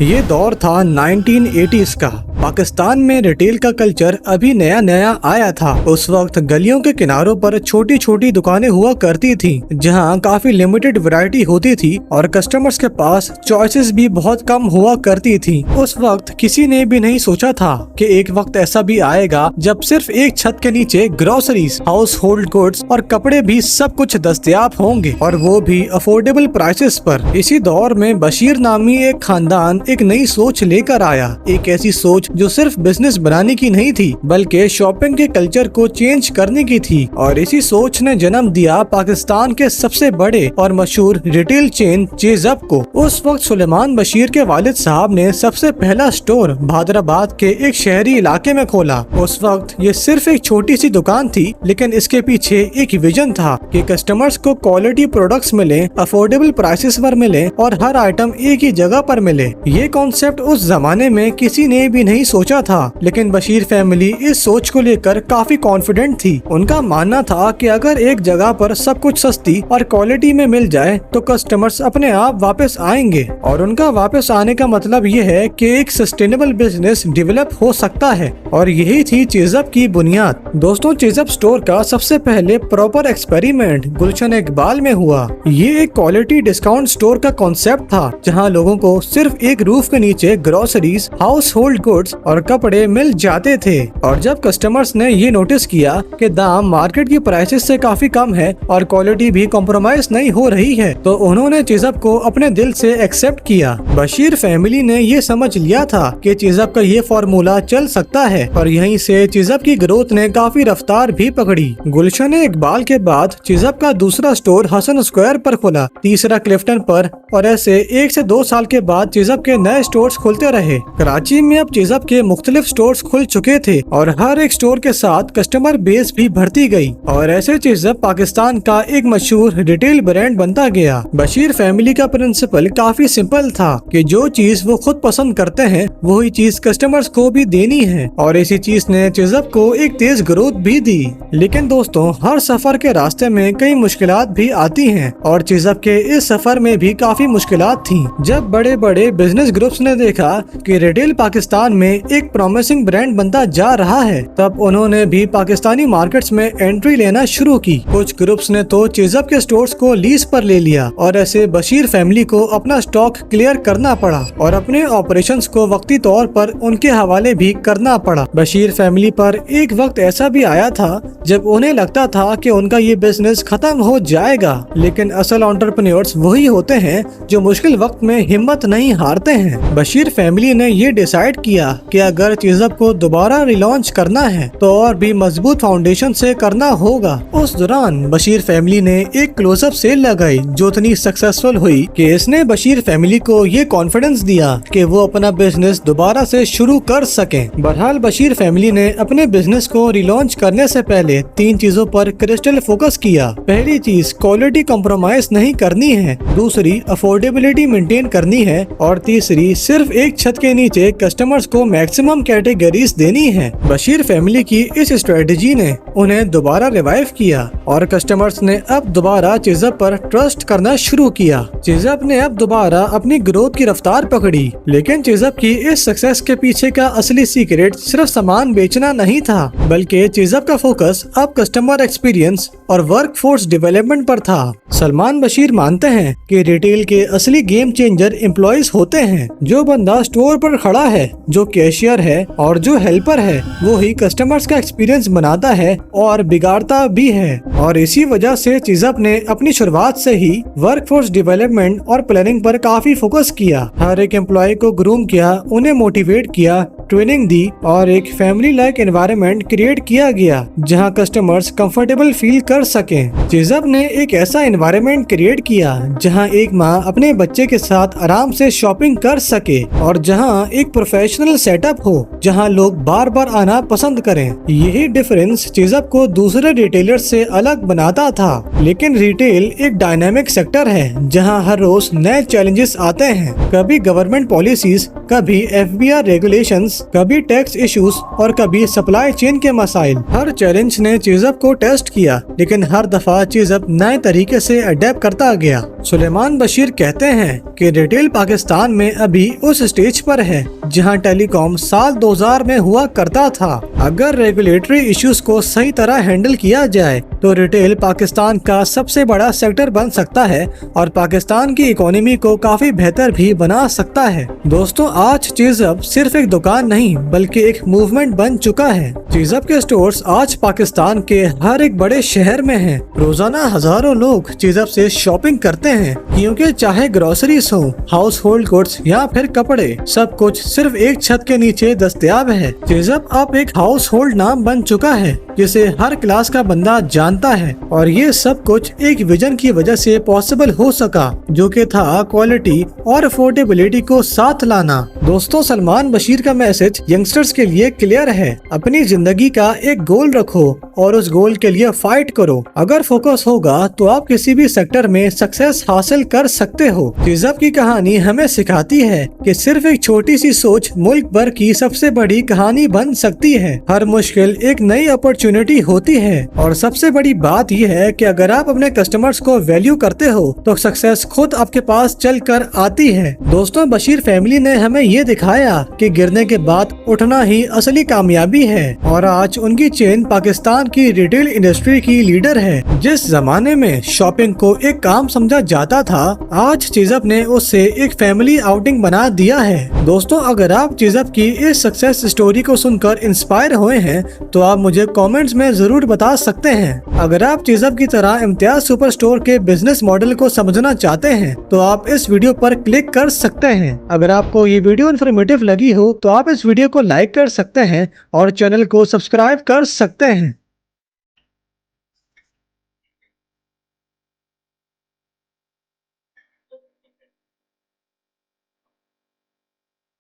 ये दौर था 1980s का। पाकिस्तान में रिटेल का कल्चर अभी नया नया आया था। उस वक्त गलियों के किनारों पर छोटी छोटी दुकानें हुआ करती थी, जहां काफी लिमिटेड वैरायटी होती थी और कस्टमर्स के पास चॉइसेस भी बहुत कम हुआ करती थी। उस वक्त किसी ने भी नहीं सोचा था कि एक वक्त ऐसा भी आएगा जब सिर्फ एक छत के नीचे ग्रोसरीज, हाउस होल्ड गुड्स और कपड़े भी सब कुछ दस्तयाब होंगे, और वो भी अफोर्डेबल प्राइसेस पर। इसी दौर में बशीर नामी एक खानदान एक नई सोच लेकर आया। एक ऐसी सोच जो सिर्फ बिजनेस बनाने की नहीं थी, बल्कि शॉपिंग के कल्चर को चेंज करने की थी। और इसी सोच ने जन्म दिया पाकिस्तान के सबसे बड़े और मशहूर रिटेल चेन चेज़अप को। उस वक्त सुलेमान बशीर के वालिद साहब ने सबसे पहला स्टोर भादराबाद के एक शहरी इलाके में खोला। उस वक्त ये सिर्फ एक छोटी सी दुकान थी, लेकिन इसके पीछे एक विजन था कि कस्टमर्स को क्वालिटी प्रोडक्ट्स मिले, अफोर्डेबल प्राइसेस पर मिले और हर आइटम एक ही जगह पर मिले। ये कॉन्सेप्ट उस जमाने में किसी ने भी नहीं सोचा था, लेकिन बशीर फैमिली इस सोच को लेकर काफी कॉन्फिडेंट थी। उनका मानना था कि अगर एक जगह पर सब कुछ सस्ती और क्वालिटी में मिल जाए तो कस्टमर्स अपने आप वापस आएंगे, और उनका वापस आने का मतलब ये है कि एक सस्टेनेबल बिजनेस डेवलप हो सकता है। और यही थी चेज़अप की बुनियाद। दोस्तों, चेज़अप स्टोर का सबसे पहले प्रॉपर एक्सपेरिमेंट गुलशन इकबाल में हुआ। ये एक क्वालिटी डिस्काउंट स्टोर का कॉन्सेप्ट था, जहाँ लोगों को सिर्फ एक रूफ के नीचे ग्रोसरीज, हाउस होल्ड गुड्स और कपड़े मिल जाते थे। और जब कस्टमर्स ने ये नोटिस किया कि दाम मार्केट की प्राइसेस से काफी कम है और क्वालिटी भी कॉम्प्रोमाइज नहीं हो रही है, तो उन्होंने चेज़अप को अपने दिल से एक्सेप्ट किया। बशीर फैमिली ने ये समझ लिया था कि चेज़अप का ये फॉर्मूला चल सकता है, और यहीं से चेज़अप की ग्रोथ ने काफी रफ्तार भी पकड़ी। गुलशन इकबाल के बाद चेज़अप का दूसरा स्टोर हसन स्क्वायर पर खुला, तीसरा क्लिफ्टन पर, और ऐसे 1 से 2 साल के बाद चेज़अप के नए स्टोर्स खुलते रहे। कराची में अब चेज़अप के मुख्तलिफ स्टोर्स खुल चुके थे और हर एक स्टोर के साथ कस्टमर बेस भी बढ़ती गई, और ऐसे चेज़अप पाकिस्तान का एक मशहूर रिटेल ब्रांड बनता गया। बशीर फैमिली का प्रिंसिपल काफी सिंपल था कि जो चीज वो खुद पसंद करते हैं वही चीज कस्टमर्स को भी देनी है, और इसी चीज ने चेज़अप को एक तेज ग्रोथ भी दी। लेकिन दोस्तों, हर सफर के रास्ते में कई मुश्किलात भी आती हैं, और चेज़अप के इस सफर में भी काफी मुश्किलात थी। जब बड़े बड़े बिजनेस ग्रुप्स ने देखा कि रिटेल पाकिस्तान में एक प्रॉमिसिंग ब्रांड बनता जा रहा है, तब उन्होंने भी पाकिस्तानी मार्केट्स में एंट्री लेना शुरू की। कुछ ग्रुप्स ने तो चेज़अप के स्टोर्स को लीज पर ले लिया, और ऐसे बशीर फैमिली को अपना स्टॉक क्लियर करना पड़ा और अपने ऑपरेशंस को वक्ती तौर पर उनके हवाले भी करना पड़ा। बशीर फैमिली पर एक वक्त ऐसा भी आया था जब उन्हें लगता था कि उनका ये बिजनेस खत्म हो जाएगा, लेकिन असल एंटरप्रेन्योर्स वही होते हैं जो मुश्किल वक्त में हिम्मत नहीं हारते हैं। बशीर फैमिली ने ये डिसाइड किया कि अगर चेज़अप को दोबारा रिलॉन्च करना है तो और भी मजबूत फाउंडेशन से करना होगा। उस दौरान बशीर फैमिली ने एक क्लोजअप सेल लगाई जो इतनी सक्सेसफुल हुई कि इसने बशीर फैमिली को ये कॉन्फिडेंस दिया कि वो अपना बिजनेस दोबारा से शुरू कर सकें। बहरहाल बशीर फैमिली ने अपने बिजनेस को रिलॉन्च करने से पहले 3 चीजों पर क्रिस्टल फोकस किया। पहली चीज, क्वालिटी कॉम्प्रोमाइज नहीं करनी है, दूसरी अफोर्डेबिलिटी मेंटेन करनी है, और तीसरी सिर्फ एक छत के नीचे कस्टमर्स को मैक्सिमम कैटेगरीज देनी है। बशीर फैमिली की इस स्ट्रेटजी ने उन्हें दोबारा रिवाइव किया, और कस्टमर्स ने अब दोबारा चेज़अप पर ट्रस्ट करना शुरू किया। चेज़अप ने अब दोबारा अपनी ग्रोथ की रफ्तार पकड़ी। लेकिन चेज़अप की इस सक्सेस के पीछे का असली सीक्रेट सिर्फ सामान बेचना नहीं था, बल्कि चेज़अप का फोकस अब कस्टमर एक्सपीरियंस और वर्क फोर्स डेवलपमेंट पर था। सलमान बशीर मानते हैं कि रिटेल के असली गेम चेंजर एम्प्लॉइज होते हैं। जो बंदा स्टोर पर खड़ा है, जो कैशियर है और जो हेल्पर है, वो ही कस्टमर्स का एक्सपीरियंस बनाता है और बिगाड़ता भी है। और इसी वजह से चेज़अप ने अपनी शुरुआत से ही वर्क फोर्स डेवलपमेंट और प्लानिंग पर काफी फोकस किया। हर एक एम्प्लॉय को ग्रूम किया, उन्हें मोटिवेट किया, ट्रेनिंग दी, और एक फैमिली लाइक एनवायरनमेंट क्रिएट किया गया जहां कस्टमर्स कंफर्टेबल फील कर सकें। चेज़अप ने एक ऐसा एनवायरनमेंट क्रिएट किया जहां एक माँ अपने बच्चे के साथ आराम से शॉपिंग कर सके, और जहां एक प्रोफेशनल सेटअप हो जहां लोग बार बार आना पसंद करें। यही डिफरेंस चेज़अप को दूसरे रिटेलर्स से अलग बनाता था। लेकिन रिटेल एक डायनामिक सेक्टर है जहां हर रोज नए चैलेंजेस आते हैं। कभी गवर्नमेंट पॉलिसीज, कभी FBR रेगुलेशंस, स्ट्रेस, कभी टैक्स इश्यूज और कभी सप्लाई चेन के मसाइल। हर चैलेंज ने चीजअप को टेस्ट किया, लेकिन हर दफा चीजअप नए तरीके से अडेप्ट करता गया। सुलेमान बशीर कहते हैं कि रिटेल पाकिस्तान में अभी उस स्टेज पर है जहां टेलीकॉम साल 2000 में हुआ करता था। अगर रेगुलेटरी इश्यूज को सही तरह हैंडल किया जाए तो रिटेल पाकिस्तान का सबसे बड़ा सेक्टर बन सकता है और पाकिस्तान की इकोनॉमी को काफी बेहतर भी बना सकता है। दोस्तों, आज चीजअप सिर्फ एक दुकान नहीं बल्कि एक मूवमेंट बन चुका है। चीजअप के स्टोर्स आज पाकिस्तान के हर एक बड़े शहर में हैं। रोजाना हजारों लोग चीजअप से शॉपिंग करते हैं क्योंकि चाहे ग्रोसरीज हो, हाउस होल्ड गुड्स या फिर कपड़े, सब कुछ सिर्फ एक छत के नीचे दस्तयाब है। चीजअप अब एक हाउस होल्ड नाम बन चुका है जिसे हर क्लास का बंदा जानता है और ये सब कुछ एक विजन की वजह से पॉसिबल हो सका, जो कि था क्वालिटी और अफोर्डेबिलिटी को साथ लाना। दोस्तों, सलमान बशीर का मैसेज यंगस्टर्स के लिए क्लियर है। अपनी जिंदगी का एक गोल रखो और उस गोल के लिए फाइट करो। अगर फोकस होगा तो आप किसी भी सेक्टर में सक्सेस हासिल कर सकते हो। चीजअप की कहानी हमें सिखाती है कि सिर्फ एक छोटी सी सोच मुल्क भर की सबसे बड़ी कहानी बन सकती है। हर मुश्किल एक नई अपॉर्चुनिटी होती है और सबसे बड़ी बात यह है कि अगर आप अपने कस्टमर्स को वैल्यू करते हो तो सक्सेस खुद आपके पास चल कर आती है। दोस्तों, बशीर फैमिली ने हमें ये दिखाया कि गिरने के बाद उठना ही असली कामयाबी है और आज उनकी चेन पाकिस्तान की रिटेल इंडस्ट्री की लीडर है। जिस जमाने में शॉपिंग को एक काम समझा जाता था, आज चीजअप ने उससे एक फैमिली आउटिंग बना दिया है। दोस्तों, अगर आप चीजअप की इस सक्सेस स्टोरी को सुनकर इंस्पायर हुए हैं तो आप मुझे कमेंट्स में जरूर बता सकते हैं। अगर आप चीजअप की तरह इम्तियाज सुपर स्टोर के बिजनेस मॉडल को समझना चाहते हैं तो आप इस वीडियो पर क्लिक कर सकते हैं। अगर आपको ये वीडियो इन्फॉर्मेटिव लगी हो तो आप इस वीडियो को लाइक कर सकते हैं और चैनल को सब्सक्राइब कर सकते हैं।